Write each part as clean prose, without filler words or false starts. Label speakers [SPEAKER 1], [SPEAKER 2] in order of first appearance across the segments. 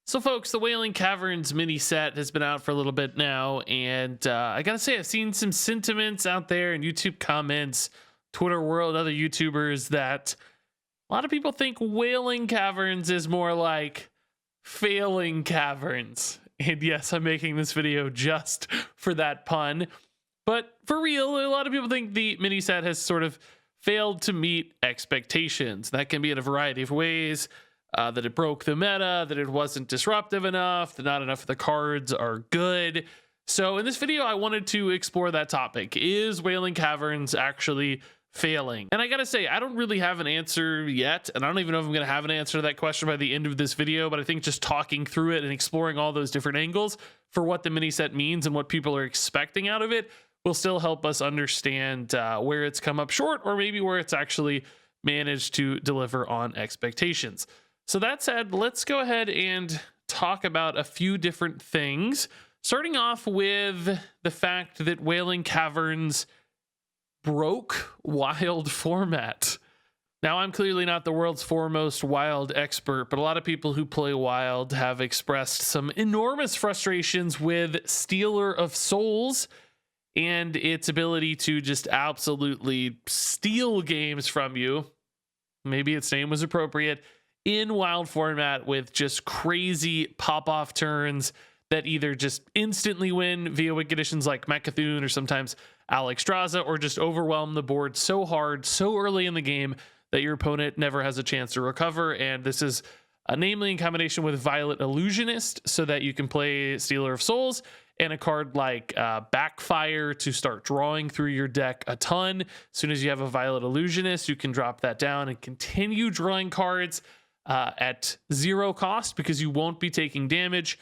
[SPEAKER 1] So folks, the Wailing Caverns mini set has been out for a little bit now, and I gotta say I've seen some sentiments out there in YouTube comments, Twitter world, other YouTubers, that a lot of people think Wailing Caverns is more like Failing Caverns. And yes, I'm making this video just for that pun. But for real, a lot of people think the mini set has sort of failed to meet expectations. That can be in a variety of ways. That it broke the meta, that it wasn't disruptive enough, that not enough of the cards are good. So in this video, I wanted to explore that topic. Is Wailing Caverns actually failing? And I gotta say, I don't really have an answer yet, and I don't even know if I'm gonna have an answer to that question by the end of this video, but I think just talking through it and exploring all those different angles for what the mini set means and what people are expecting out of it will still help us understand where it's come up short, or maybe where it's actually managed to deliver on expectations. So that said, let's go ahead and talk about a few different things, starting off with the fact that Wailing Caverns broke Wild format. Now, I'm clearly not the world's foremost Wild expert, but a lot of people who play Wild have expressed some enormous frustrations with Stealer of Souls and its ability to just absolutely steal games from you. Maybe its name was appropriate. In Wild format, with just crazy pop-off turns that either just instantly win via win conditions like Mechathune or sometimes Alexstrasza, or just overwhelm the board so hard, so early in the game that your opponent never has a chance to recover. And this is namely in combination with Violet Illusionist, so that you can play Stealer of Souls and a card like Backfire to start drawing through your deck a ton. As soon as you have a Violet Illusionist, you can drop that down and continue drawing cards at zero cost, because you won't be taking damage.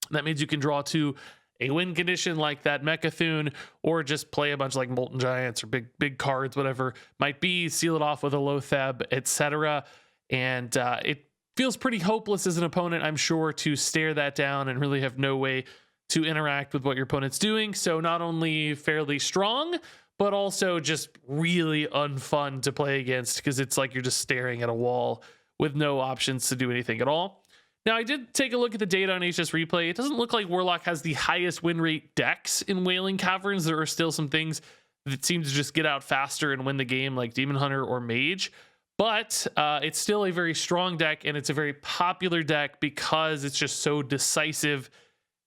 [SPEAKER 1] That means you can draw to a win condition like that Mechathune, or just play a bunch of like Molten Giants or big cards, whatever might be, seal it off with a Loatheb, etc. And it feels pretty hopeless as an opponent, I'm sure, to stare that down and really have no way to interact with what your opponent's doing. So not only fairly strong, but also just really unfun to play against, because it's like you're just staring at a wall with no options to do anything at all. Now, I did take a look at the data on HS Replay. It doesn't look like Warlock has the highest win rate decks in Wailing Caverns. There are still some things that seem to just get out faster and win the game, like Demon Hunter or Mage. But it's still a very strong deck, and it's a very popular deck because it's just so decisive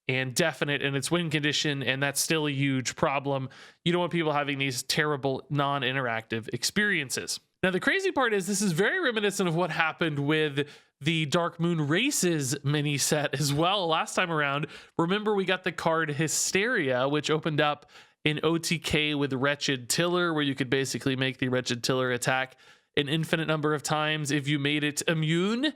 [SPEAKER 1] and definite in its win condition, and that's still a huge problem. You don't want people having these terrible non-interactive experiences. Now, the crazy part is this is very reminiscent of what happened with the Dark Moon Races mini set as well last time around. Remember, we got the card Hysteria, which opened up in OTK with Wretched Tiller, where you could basically make the Wretched Tiller attack an infinite number of times if you made it immune.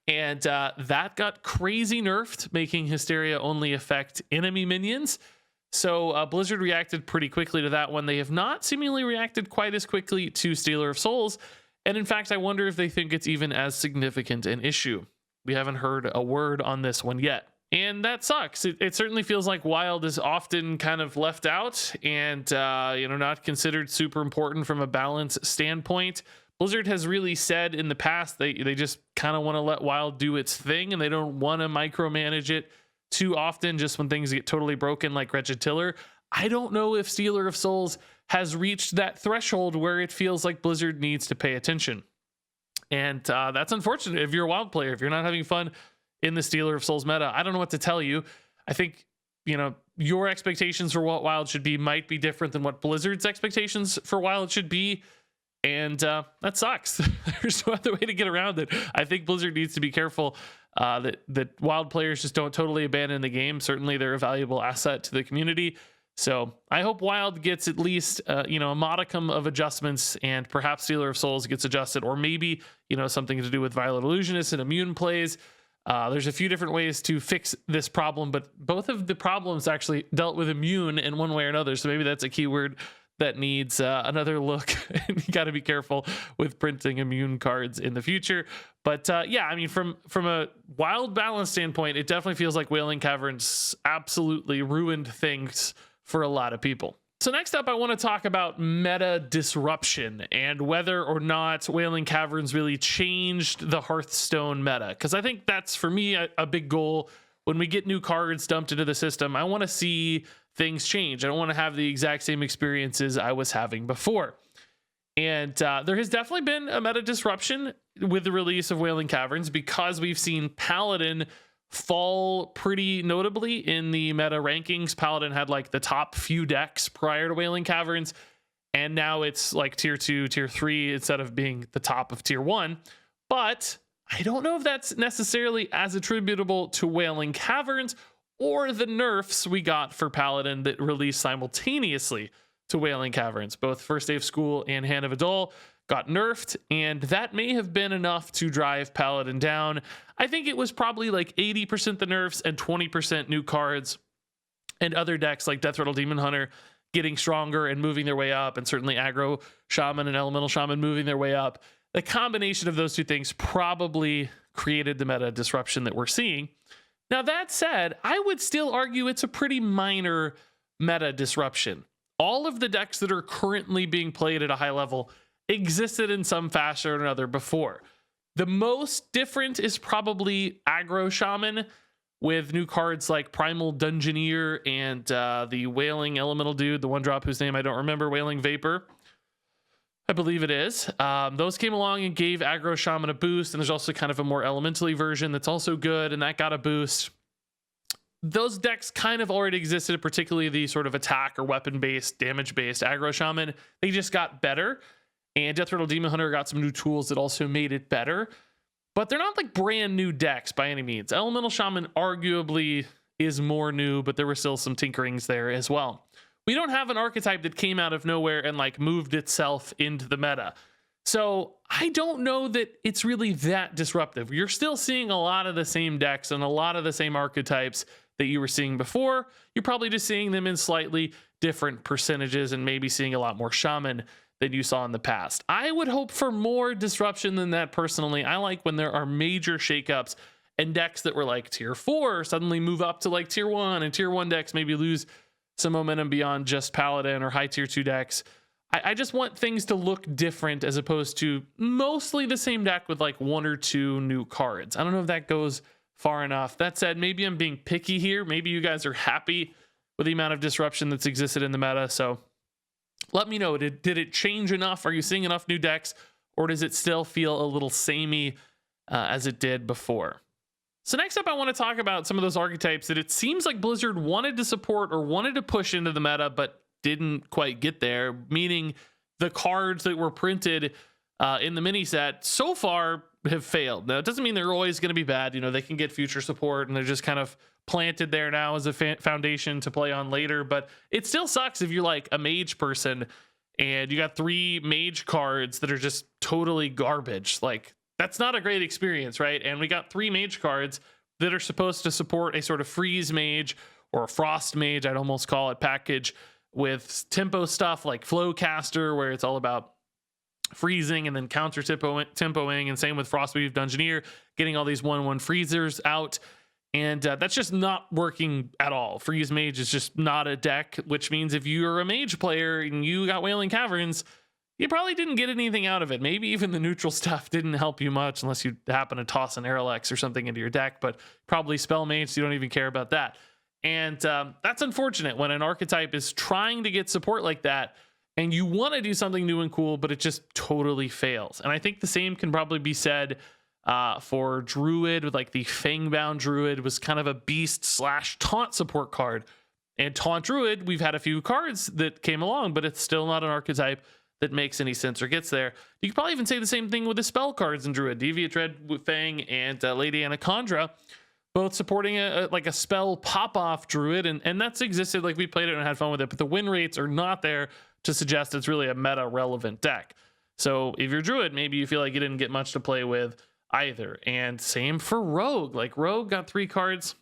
[SPEAKER 1] And that got crazy nerfed, making Hysteria only affect enemy minions. So Blizzard reacted pretty quickly to that one. They have not seemingly reacted quite as quickly to Stealer of Souls. And in fact, I wonder if they think it's even as significant an issue. We haven't heard a word on this one yet. And that sucks. It certainly feels like Wild is often kind of left out and not considered super important from a balance standpoint. Blizzard has really said in the past they just kind of want to let Wild do its thing, and they don't want to micromanage it too often, just when things get totally broken like Wretched Tiller. I don't know if Stealer of Souls has reached that threshold where it feels like Blizzard needs to pay attention. And that's unfortunate if you're a Wild player. If you're not having fun in the Stealer of Souls meta, I don't know what to tell you. I think, your expectations for what Wild should be might be different than what Blizzard's expectations for Wild should be. And that sucks. There's no other way to get around it. I think Blizzard needs to be careful that Wild players just don't totally abandon the game. Certainly, they're a valuable asset to the community. So I hope Wild gets at least a modicum of adjustments, and perhaps Stealer of Souls gets adjusted, or maybe something to do with Violet Illusionist and immune plays. There's a few different ways to fix this problem, but both of the problems actually dealt with immune in one way or another. So maybe that's a keyword that needs another look. And you got to be careful with printing immune cards in the future. But yeah, I mean, from a Wild balance standpoint, it definitely feels like Wailing Caverns absolutely ruined things for a lot of people. So next up, I want to talk about meta disruption and whether or not Wailing Caverns really changed the Hearthstone meta. Because I think that's, for me, a big goal. When we get new cards dumped into the system, I want to see things change. I don't want to have the exact same experiences I was having before. And there has definitely been a meta disruption with the release of Wailing Caverns, because we've seen Paladin fall pretty notably in the meta rankings. Paladin had like the top few decks prior to Wailing Caverns, and now it's like tier 2, tier 3 instead of being the top of tier 1. But I don't know if that's necessarily as attributable to Wailing Caverns or the nerfs we got for Paladin that released simultaneously to Wailing Caverns. Both First Day of School and Hand of Adol got nerfed, and that may have been enough to drive Paladin down. I think it was probably like 80% the nerfs and 20% new cards, and other decks like Death Rattle Demon Hunter getting stronger and moving their way up, and certainly Aggro Shaman and Elemental Shaman moving their way up. The combination of those two things probably created the meta disruption that we're seeing. Now, that said, I would still argue it's a pretty minor meta disruption. All of the decks that are currently being played at a high level existed in some fashion or another before. The most different is probably Aggro Shaman, with new cards like Primal Dungeoneer and the Wailing Elemental dude, the one drop whose name I don't remember, Wailing Vapor, I believe it is. Those came along and gave Aggro Shaman a boost, and there's also kind of a more elementally version that's also good, and that got a boost. Those decks kind of already existed, particularly the sort of attack or weapon-based, damage-based Aggro Shaman. They just got better, and Death Rattle Demon Hunter got some new tools that also made it better. But they're not like brand new decks by any means. Elemental Shaman arguably is more new, but there were still some tinkerings there as well. We don't have an archetype that came out of nowhere and like moved itself into the meta. So I don't know that it's really that disruptive. You're still seeing a lot of the same decks and a lot of the same archetypes that you were seeing before. You're probably just seeing them in slightly different percentages and maybe seeing a lot more Shaman than you saw in the past. I would hope for more disruption than that personally. I like when there are major shakeups and decks that were like tier 4 suddenly move up to like tier 1, and tier 1 decks maybe lose some momentum beyond just Paladin or high tier 2 decks. I just want things to look different as opposed to mostly the same deck with like 1 or 2 new cards. I don't know if that goes far enough. That said, maybe I'm being picky here. Maybe you guys are happy with the amount of disruption that's existed in the meta. So let me know, did it change enough? Are you seeing enough new decks, or does it still feel a little samey as it did before? So next up, I want to talk about some of those archetypes that it seems like Blizzard wanted to support or wanted to push into the meta, but didn't quite get there, meaning the cards that were printed in the mini set so far have failed. Now, it doesn't mean they're always going to be bad. You know, they can get future support, and they're just kind of planted there now as a foundation to play on later. But it still sucks if you're like a mage person and you got 3 mage cards that are just totally garbage. Like, that's not a great experience, right? And we got 3 mage cards that are supposed to support a sort of freeze mage or a frost mage, I'd almost call it, package with tempo stuff like Flowcaster, where it's all about freezing and then counter tempoing, and same with Frostweave Dungeoneer, getting all these 1/1 freezers out. And that's just not working at all. Freeze Mage is just not a deck, which means if you're a mage player and you got Wailing Caverns, you probably didn't get anything out of it. Maybe even the neutral stuff didn't help you much unless you happen to toss an Aeralex or something into your deck, but probably Spell Mage, so you don't even care about that. And that's unfortunate when an archetype is trying to get support like that and you want to do something new and cool, but it just totally fails. And I think the same can probably be said for Druid, with like the Fangbound Druid was kind of a beast / taunt support card. And Taunt Druid, we've had a few cards that came along, but it's still not an archetype that makes any sense or gets there. You could probably even say the same thing with the spell cards in Druid. Deviate Dread, Fang, and Lady Anaconda, both supporting a spell pop-off Druid, and that's existed. Like, we played it and had fun with it, but the win rates are not there to suggest it's really a meta-relevant deck. So if you're Druid, maybe you feel like you didn't get much to play with either. And same for Rogue. Like, Rogue got 3 cards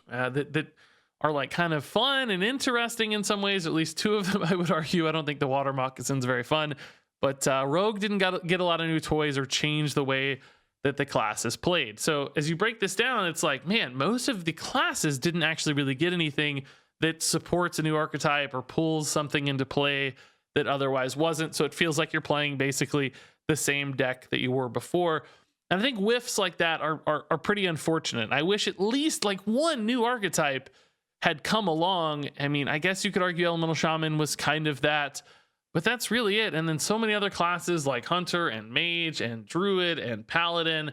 [SPEAKER 1] that are like kind of fun and interesting in some ways. At least 2 of them, I would argue. I don't think the Water Moccasin's very fun, but Rogue didn't get a lot of new toys or change the way that the class is played. So as you break this down, it's like, man, most of the classes didn't actually really get anything that supports a new archetype or pulls something into play that otherwise wasn't. So it feels like you're playing basically the same deck that you were before. And I think whiffs like that are pretty unfortunate. I wish at least like one new archetype had come along. I mean, I guess you could argue Elemental Shaman was kind of that, but that's really it. And then so many other classes like Hunter and Mage and Druid and Paladin,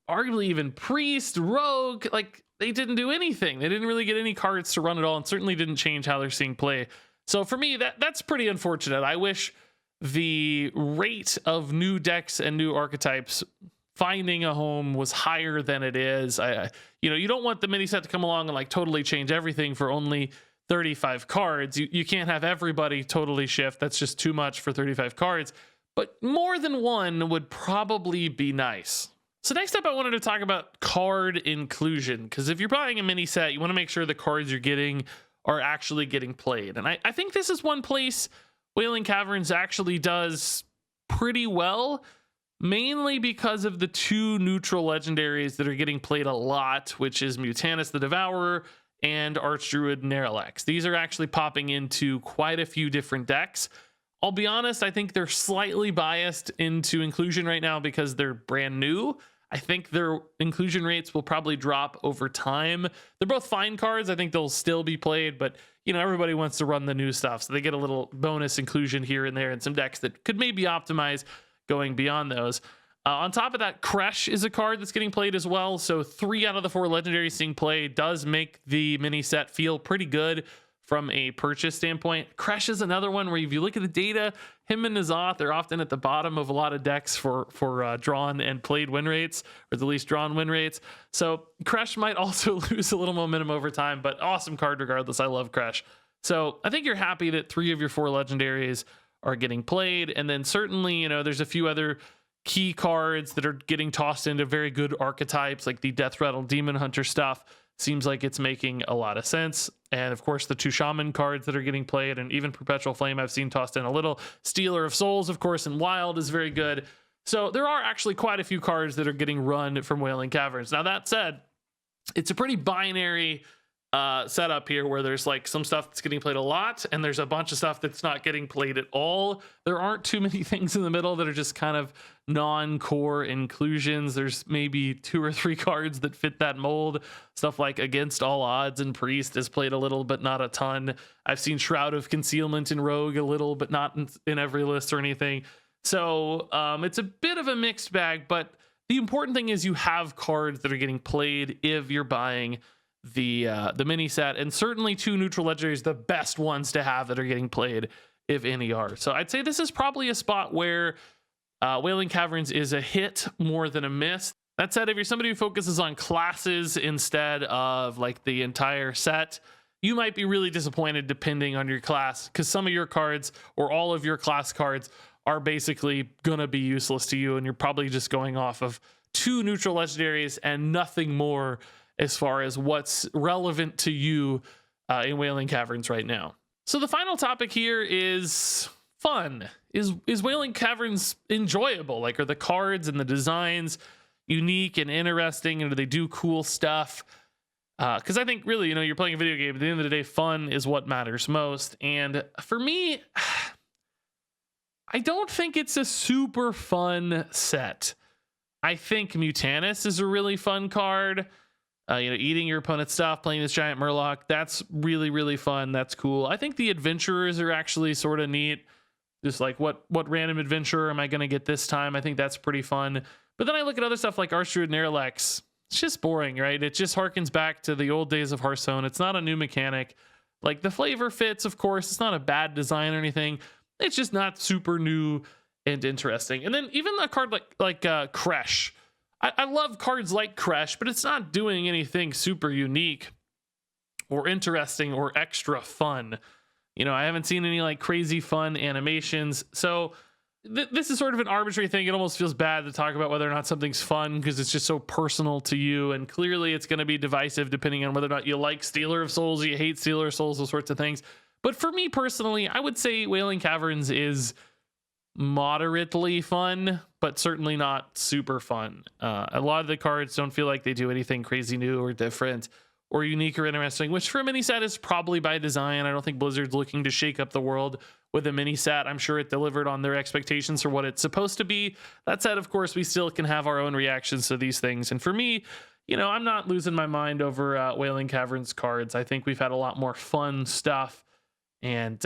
[SPEAKER 1] arguably even Priest, Rogue, like they didn't do anything. They didn't really get any cards to run at all, and certainly didn't change how they're seeing play. So for me, that's pretty unfortunate. I wish the rate of new decks and new archetypes finding a home was higher than it is. You don't want the mini set to come along and like totally change everything for only 35 cards. You can't have everybody totally shift. That's just too much for 35 cards. But more than one would probably be nice. So next up, I wanted to talk about card inclusion, because if you're buying a mini set, you want to make sure the cards you're getting are actually getting played. And I think this is one place Wailing Caverns actually does pretty well, mainly because of the two neutral legendaries that are getting played a lot, which is Mutanus the Devourer and Archdruid Neralex. These are actually popping into quite a few different decks. I'll be honest, I think they're slightly biased into inclusion right now because they're brand new. I think their inclusion rates will probably drop over time. They're both fine cards. I think they'll still be played, but everybody wants to run the new stuff, so they get a little bonus inclusion here and there in some decks that could maybe optimize going beyond those. On top of that, Kresh is a card that's getting played as well. So 3 out of the 4 legendaries seeing play does make the mini set feel pretty good from a purchase standpoint. Kresh is another one where if you look at the data, him and N'Zoth are often at the bottom of a lot of decks for drawn and played win rates, or the least drawn win rates. So Kresh might also lose a little momentum over time, but awesome card regardless. I love Kresh. So I think you're happy that 3 of your 4 legendaries are getting played. And then certainly, there's a few other key cards that are getting tossed into very good archetypes, like the Death Rattle Demon Hunter stuff. Seems like it's making a lot of sense. And of course, the 2 Shaman cards that are getting played, and even Perpetual Flame I've seen tossed in a little. Stealer of Souls, of course, and Wild is very good. So there are actually quite a few cards that are getting run from Wailing Caverns. Now that said, it's a pretty binary setup here, where there's like some stuff that's getting played a lot and there's a bunch of stuff that's not getting played at all. There aren't too many things in the middle that are just kind of non-core inclusions. There's maybe 2 or 3 cards that fit that mold. Stuff like Against All Odds and Priest is played a little, but not a ton. I've seen Shroud of Concealment and Rogue a little, but not in every list or anything. So it's a bit of a mixed bag, but the important thing is you have cards that are getting played if you're buying the mini set, and certainly 2 neutral legendaries, the best ones to have that are getting played, if any are. So I'd say this is probably a spot where Wailing Caverns is a hit more than a miss. That said, if you're somebody who focuses on classes instead of like the entire set, you might be really disappointed depending on your class, because some of your cards or all of your class cards are basically gonna be useless to you, and you're probably just going off of 2 neutral legendaries and nothing more as far as what's relevant to you in Wailing Caverns right now. So the final topic here is fun. Is Wailing Caverns enjoyable? Like, are the cards and the designs unique and interesting, and do they do cool stuff? Because I think really, you're playing a video game. At the end of the day, fun is what matters most. And for me, I don't think it's a super fun set. I think Mutanus is a really fun card. Eating your opponent's stuff, playing this giant Murloc, that's really, really fun. That's cool. I think the adventurers are actually sort of neat. Just like, what random adventurer am I going to get this time? I think that's pretty fun. But then I look at other stuff like Archdruid Neralex. It's just boring, right? It just harkens back to the old days of Hearthstone. It's not a new mechanic. Like, the flavor fits, of course. It's not a bad design or anything. It's just not super new and interesting. And then even a card like Kresh. I love cards like Kresh, but it's not doing anything super unique or interesting or extra fun. I haven't seen any like crazy fun animations. So this is sort of an arbitrary thing. It almost feels bad to talk about whether or not something's fun, because it's just so personal to you. And clearly it's going to be divisive depending on whether or not you like Stealer of Souls, or you hate Stealer of Souls, those sorts of things. But for me personally, I would say Wailing Caverns is moderately fun, but certainly not super fun. A lot of the cards don't feel like they do anything crazy new or different or unique or interesting, which for a mini set is probably by design. I don't think Blizzard's looking to shake up the world with a mini set. I'm sure it delivered on their expectations for what it's supposed to be. That said, of course, we still can have our own reactions to these things. And for me, you know, I'm not losing my mind over Wailing Caverns cards. I think we've had a lot more fun stuff. And,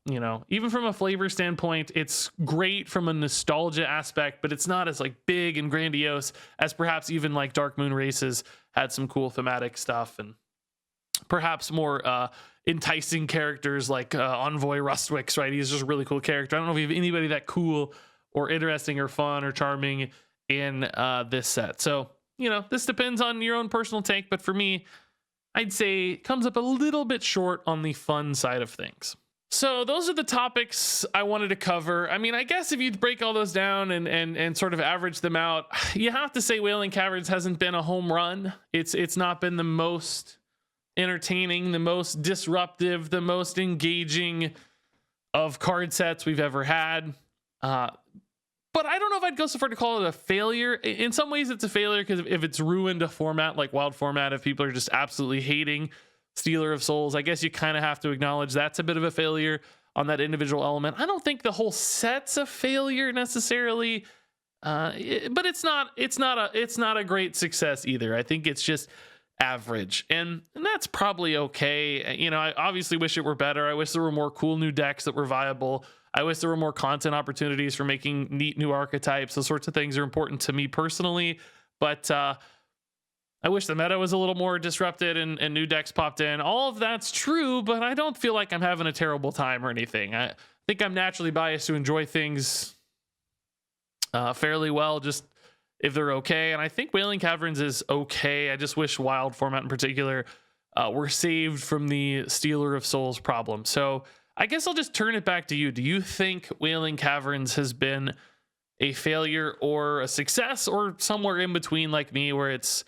[SPEAKER 1] you know, even from a flavor standpoint, it's great from a nostalgia aspect, but it's not as like big and grandiose as perhaps even like Dark Moon Races had some cool thematic stuff, and perhaps more enticing characters like Envoy Rustwix, right? He's just a really cool character. I don't know if we have anybody that cool or interesting or fun or charming in this set. So, you know, this depends on your own personal take, but for me, I'd say it comes up a little bit short on the fun side of things. So those are the topics I wanted to cover. I mean, I guess if you break all those down and sort of average them out, you have to say Wailing Caverns hasn't been a home run. It's not been the most entertaining, the most disruptive, the most engaging of card sets we've ever had. But I don't know if I'd go so far to call it a failure. In some ways, it's a failure because if it's ruined a format like Wild Format, if people are just absolutely hating Stealer of Souls, I guess you kind of have to acknowledge that's a bit of a failure on that individual element. I don't think the whole set's a failure necessarily, but it's not a great success either. I think it's just average, and that's probably okay. You know, I obviously wish it were better. I wish there were more cool new decks that were viable. I wish there were more content opportunities for making neat new archetypes. Those sorts of things are important to me personally, but I wish the meta was a little more disrupted and new decks popped in. All of that's true, but I don't feel like I'm having a terrible time or anything. I think I'm naturally biased to enjoy things fairly well, just if they're okay. And I think Wailing Caverns is okay. I just wish Wild Format in particular were saved from the Stealer of Souls problem. So I guess I'll just turn it back to you. Do you think Wailing Caverns has been a failure or a success, or somewhere in between like me, where it's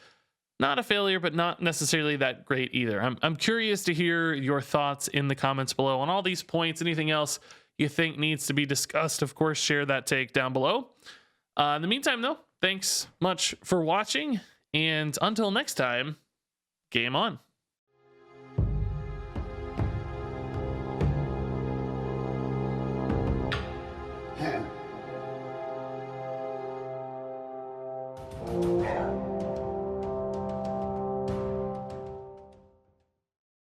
[SPEAKER 1] not a failure but not necessarily that great either? I'm curious to hear your thoughts in the comments below on all these points. Anything else you think needs to be discussed, of course, share that take down below. In the meantime, though, thanks much for watching, and until next time, game on.